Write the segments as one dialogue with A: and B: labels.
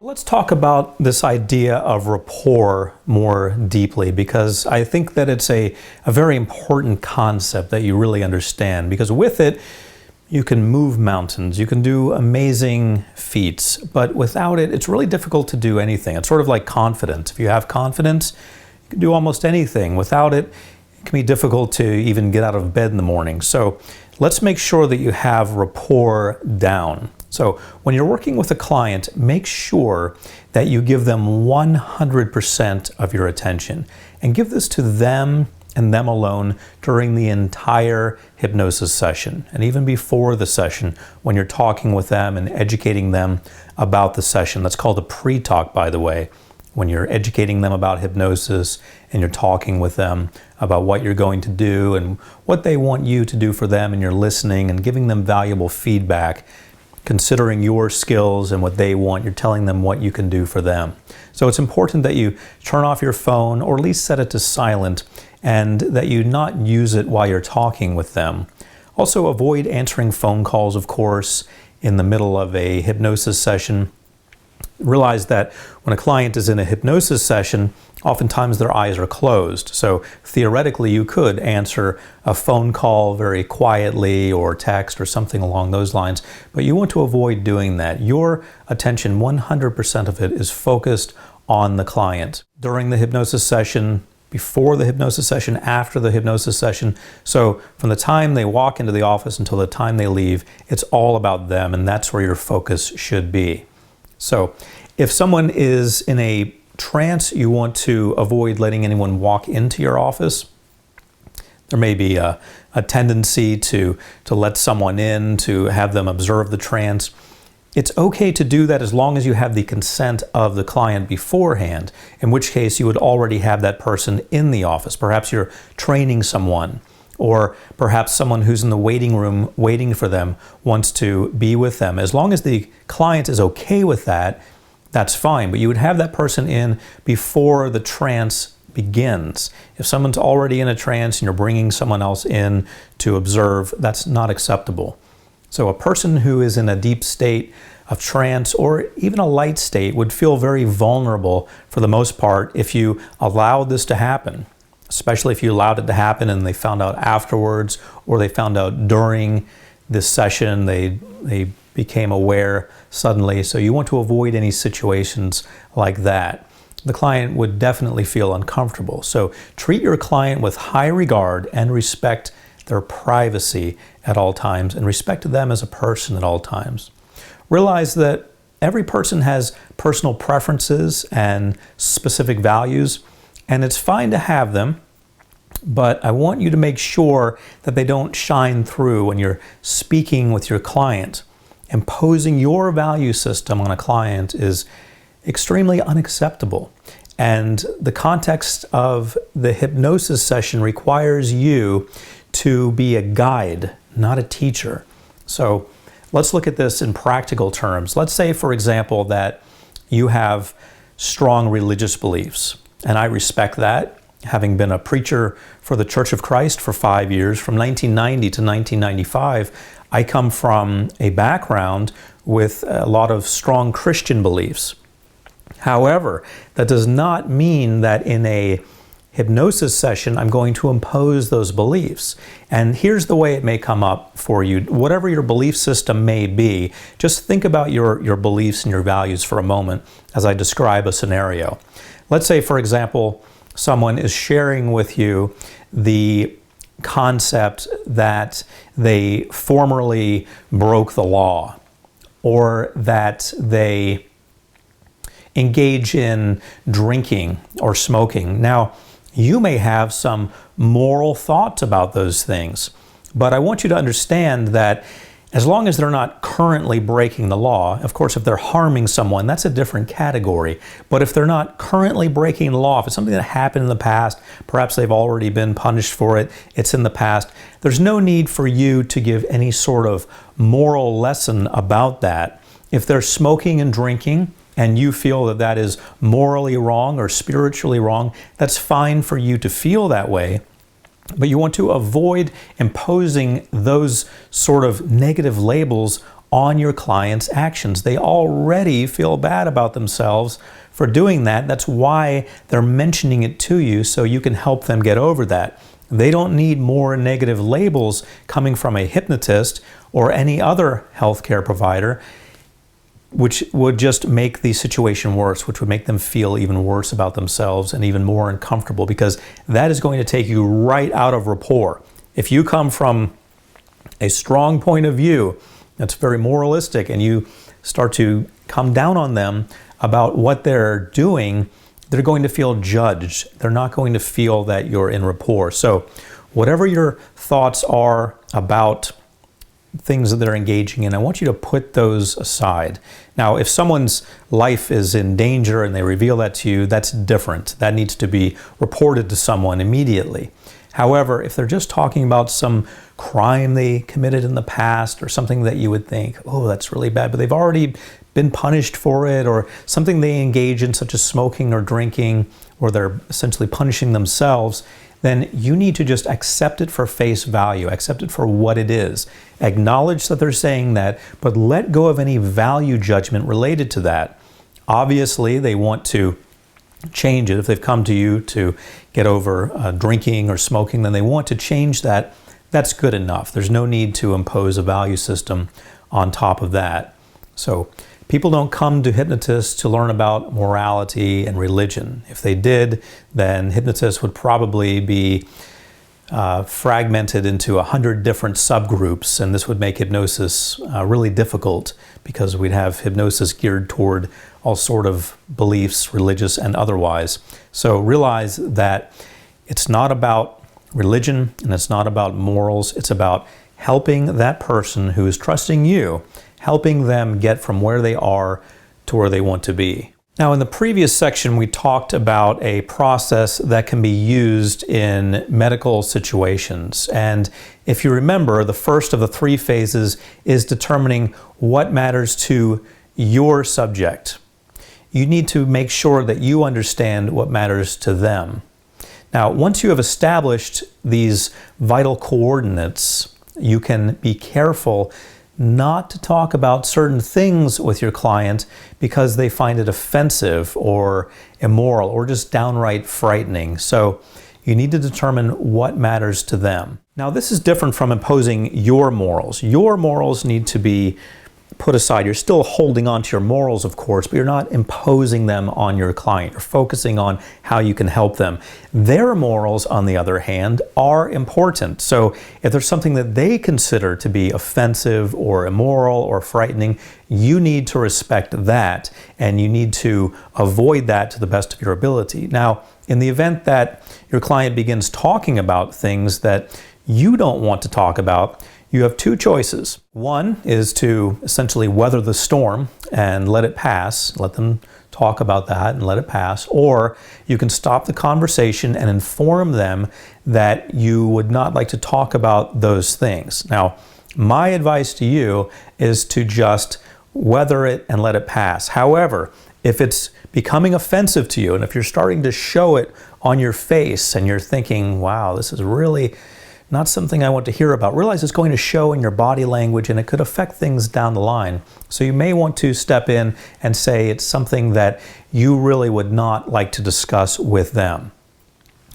A: Let's talk about this idea of rapport more deeply, because I think that it's a very important concept that you really understand, because with it, you can move mountains, you can do amazing feats, but without it, it's really difficult to do anything. It's sort of like confidence. If you have confidence, you can do almost anything. Without it, it can be difficult to even get out of bed in the morning. So let's make sure that you have rapport down. So when you're working with a client, make sure that you give them 100% of your attention, and give this to them and them alone during the entire hypnosis session, and even before the session when you're talking with them and educating them about the session. That's called a pre-talk, by the way, when you're educating them about hypnosis and you're talking with them about what you're going to do and what they want you to do for them, and you're listening and giving them valuable feedback, considering your skills and what they want. You're telling them what you can do for them. So it's important that you turn off your phone, or at least set it to silent, and that you not use it while you're talking with them. Also, avoid answering phone calls, of course, in the middle of a hypnosis session. Realize that when a client is in a hypnosis session, oftentimes their eyes are closed. So theoretically, you could answer a phone call very quietly, or text or something along those lines, but you want to avoid doing that. Your attention, 100% of it, is focused on the client during the hypnosis session, before the hypnosis session, after the hypnosis session. So from the time they walk into the office until the time they leave, it's all about them, and that's where your focus should be. So if someone is in a trance, you want to avoid letting anyone walk into your office. There may be a tendency to let someone in, to have them observe the trance. It's okay to do that as long as you have the consent of the client beforehand, in which case you would already have that person in the office. Perhaps you're training someone, or perhaps someone who's in the waiting room waiting for them wants to be with them. As long as the client is okay with that, that's fine. But you would have that person in before the trance begins. If someone's already in a trance and you're bringing someone else in to observe, that's not acceptable. So a person who is in a deep state of trance, or even a light state, would feel very vulnerable for the most part if you allowed this to happen. Especially if you allowed it to happen and they found out afterwards, or they found out during this session, they became aware suddenly. So you want to avoid any situations like that. The client would definitely feel uncomfortable. So treat your client with high regard and respect their privacy at all times, and respect them as a person at all times. Realize that every person has personal preferences and specific values, and it's fine to have them, but I want you to make sure that they don't shine through when you're speaking with your client. Imposing your value system on a client is extremely unacceptable. And the context of the hypnosis session requires you to be a guide, not a teacher. So let's look at this in practical terms. Let's say, for example, that you have strong religious beliefs, and I respect that. Having been a preacher for the Church of Christ for 5 years, from 1990 to 1995, I come from a background with a lot of strong Christian beliefs. However, that does not mean that in a hypnosis session I'm going to impose those beliefs. And here's the way it may come up for you. Whatever your belief system may be, just think about your beliefs and your values for a moment as I describe a scenario. Let's say, for example, someone is sharing with you the concept that they formerly broke the law, or that they engage in drinking or smoking. Now, you may have some moral thoughts about those things, but I want you to understand that as long as they're not currently breaking the law, of course, if they're harming someone, that's a different category. But if they're not currently breaking the law, if it's something that happened in the past, perhaps they've already been punished for it, it's in the past, there's no need for you to give any sort of moral lesson about that. If they're smoking and drinking, and you feel that that is morally wrong or spiritually wrong, that's fine for you to feel that way. But you want to avoid imposing those sort of negative labels on your client's actions. They already feel bad about themselves for doing that. That's why they're mentioning it to you, so you can help them get over that. They don't need more negative labels coming from a hypnotist or any other healthcare provider, which would just make the situation worse, which would make them feel even worse about themselves and even more uncomfortable, because that is going to take you right out of rapport. If you come from a strong point of view that's very moralistic and you start to come down on them about what they're doing, they're going to feel judged. They're not going to feel that you're in rapport. So whatever your thoughts are about things that they're engaging in, I want you to put those aside. Now, if someone's life is in danger and they reveal that to you, that's different. That needs to be reported to someone immediately. However, if they're just talking about some crime they committed in the past or something that you would think, oh, that's really bad, but they've already been punished for it, or something they engage in such as smoking or drinking, or they're essentially punishing themselves, then you need to just accept it for face value, accept it for what it is. Acknowledge that they're saying that, but let go of any value judgment related to that. Obviously, they want to change it. If they've come to you to get over drinking or smoking, then they want to change that. That's good enough. There's no need to impose a value system on top of that. So people don't come to hypnotists to learn about morality and religion. If they did, then hypnotists would probably be fragmented into 100 different subgroups, and this would make hypnosis really difficult, because we'd have hypnosis geared toward all sort of beliefs, religious and otherwise. So realize that it's not about religion and it's not about morals. It's about helping that person who is trusting you, helping them get from where they are to where they want to be. Now, in the previous section, we talked about a process that can be used in medical situations. And if you remember, the first of the 3 phases is determining what matters to your subject. You need to make sure that you understand what matters to them. Now, once you have established these vital coordinates, you can be careful not to talk about certain things with your client because they find it offensive or immoral or just downright frightening. So you need to determine what matters to them. Now, this is different from imposing your morals. Your morals need to be put aside. You're still holding on to your morals, of course, but you're not imposing them on your client. You're focusing on how you can help them. Their morals, on the other hand, are important. So if there's something that they consider to be offensive or immoral or frightening, you need to respect that, and you need to avoid that to the best of your ability. Now, in the event that your client begins talking about things that you don't want to talk about, you have 2 choices. One is to essentially weather the storm and let it pass, let them talk about that and let it pass, or you can stop the conversation and inform them that you would not like to talk about those things. Now, my advice to you is to just weather it and let it pass. However, if it's becoming offensive to you and if you're starting to show it on your face and you're thinking, wow, this is really not something I want to hear about, realize it's going to show in your body language and it could affect things down the line. So you may want to step in and say it's something that you really would not like to discuss with them.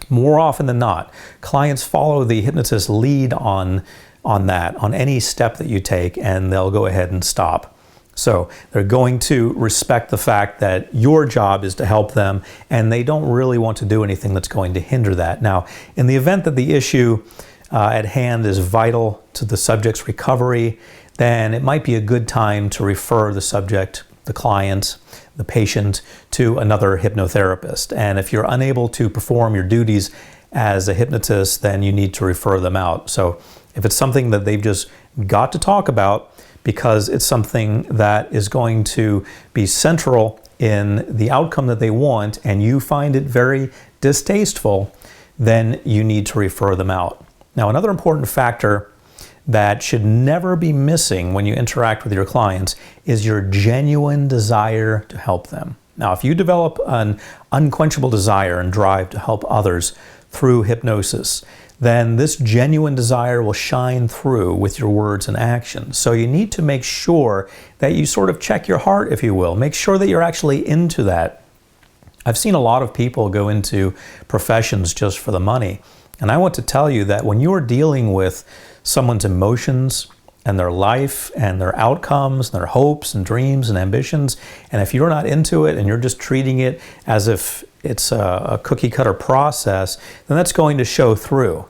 A: More often than not, clients follow the hypnotist's lead on that, on any step that you take, and they'll go ahead and stop. So they're going to respect the fact that your job is to help them, and they don't really want to do anything that's going to hinder that. Now, in the event that the issue at hand is vital to the subject's recovery, then it might be a good time to refer the subject, the client, the patient, to another hypnotherapist. And if you're unable to perform your duties as a hypnotist, then you need to refer them out. So if it's something that they've just got to talk about because it's something that is going to be central in the outcome that they want and you find it very distasteful, then you need to refer them out. Now, another important factor that should never be missing when you interact with your clients is your genuine desire to help them. Now, if you develop an unquenchable desire and drive to help others through hypnosis, then this genuine desire will shine through with your words and actions. So you need to make sure that you sort of check your heart, if you will. Make sure that you're actually into that. I've seen a lot of people go into professions just for the money. And I want to tell you that when you're dealing with someone's emotions and their life and their outcomes and their hopes and dreams and ambitions, and if you're not into it and you're just treating it as if it's a cookie cutter process, then that's going to show through.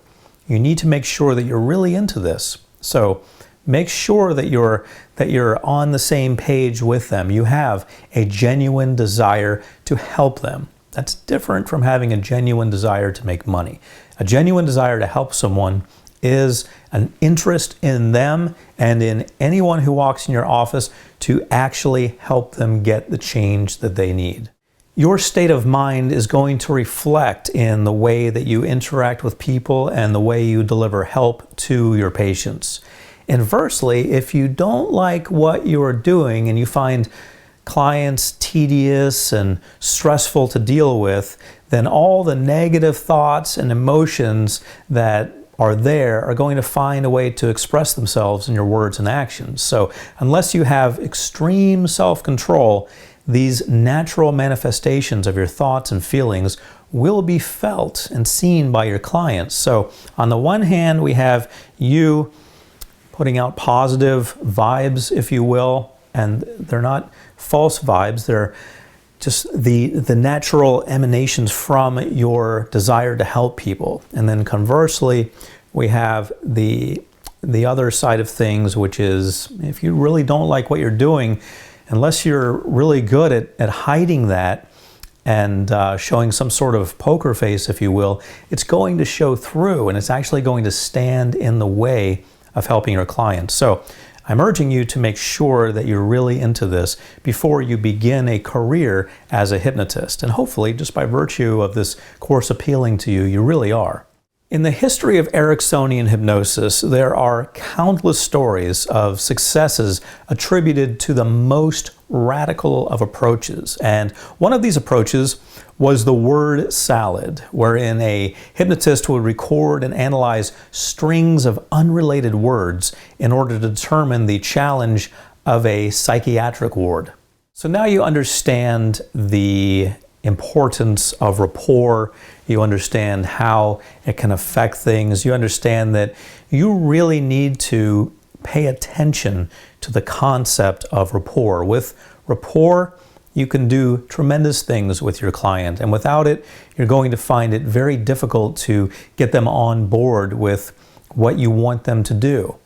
A: You need to make sure that you're really into this. So make sure that you're on the same page with them. You have a genuine desire to help them. That's different from having a genuine desire to make money. A genuine desire to help someone is an interest in them and in anyone who walks in your office to actually help them get the change that they need. Your state of mind is going to reflect in the way that you interact with people and the way you deliver help to your patients. Inversely, if you don't like what you are doing and you find clients tedious and stressful to deal with, then all the negative thoughts and emotions that are there are going to find a way to express themselves in your words and actions. So unless you have extreme self-control, these natural manifestations of your thoughts and feelings will be felt and seen by your clients. So on the one hand, we have you putting out positive vibes, if you will, and they're not false vibes, they're just the natural emanations from your desire to help people. And then conversely, we have the other side of things, which is if you really don't like what you're doing, unless you're really good at hiding that and showing some sort of poker face, if you will, it's going to show through and it's actually going to stand in the way of helping your clients. So I'm urging you to make sure that you're really into this before you begin a career as a hypnotist. And hopefully, just by virtue of this course appealing to you, you really are. In the history of Ericksonian hypnosis, there are countless stories of successes attributed to the most radical of approaches. And one of these approaches was the word salad, wherein a hypnotist would record and analyze strings of unrelated words in order to determine the challenge of a psychiatric ward. So now you understand the importance of rapport. You understand how it can affect things. You understand that you really need to pay attention to the concept of rapport. With rapport, you can do tremendous things with your client, and without it, you're going to find it very difficult to get them on board with what you want them to do.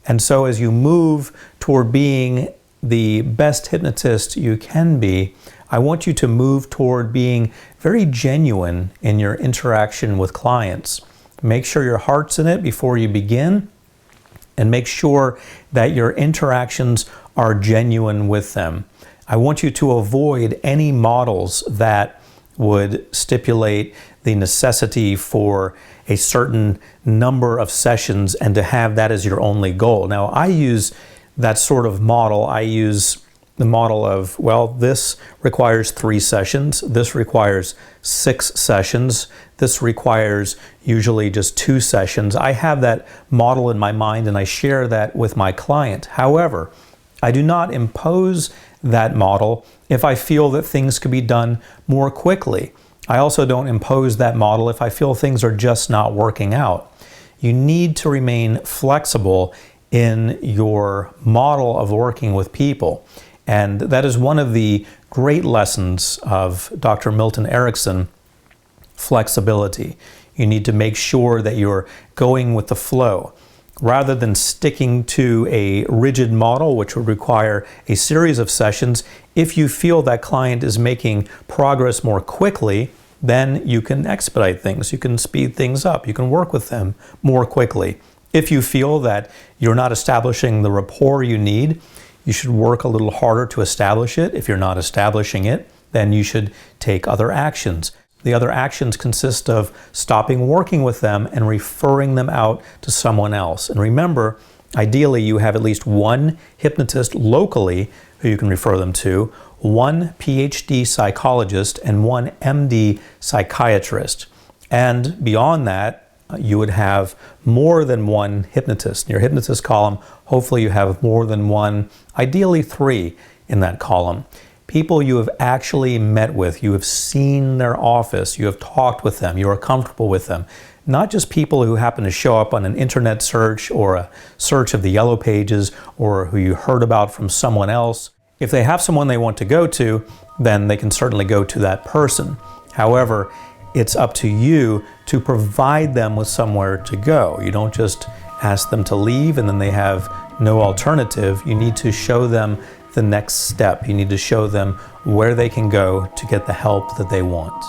A: And so as you move toward being the best hypnotist you can be, I want you to move toward being very genuine in your interaction with clients. Make sure your heart's in it before you begin, and make sure that your interactions are genuine with them. I want you to avoid any models that would stipulate the necessity for a certain number of sessions and to have that as your only goal. Now, I use that sort of model. I use the model of, well, this requires 3 sessions, this requires 6 sessions, this requires usually just 2 sessions. I have that model in my mind and I share that with my client. However, I do not impose that model if I feel that things could be done more quickly. I also don't impose that model if I feel things are just not working out. You need to remain flexible in your model of working with people. And that is one of the great lessons of Dr. Milton Erickson, flexibility. You need to make sure that you're going with the flow. Rather than sticking to a rigid model, which would require a series of sessions, if you feel that client is making progress more quickly, then you can expedite things. You can speed things up. You can work with them more quickly. If you feel that you're not establishing the rapport you need, you should work a little harder to establish it. If you're not establishing it, then you should take other actions. The other actions consist of stopping working with them and referring them out to someone else. And remember, ideally you have at least one hypnotist locally who you can refer them to, one PhD psychologist, and one MD psychiatrist. And beyond that, you would have more than one hypnotist. In your hypnotist column, hopefully you have more than one, ideally 3 in that column. People you have actually met with, you have seen their office, you have talked with them, you are comfortable with them. Not just people who happen to show up on an internet search or a search of the Yellow Pages or who you heard about from someone else. If they have someone they want to go to, then they can certainly go to that person. However, it's up to you to provide them with somewhere to go. You don't just ask them to leave and then they have no alternative. You need to show them the next step. You need to show them where they can go to get the help that they want.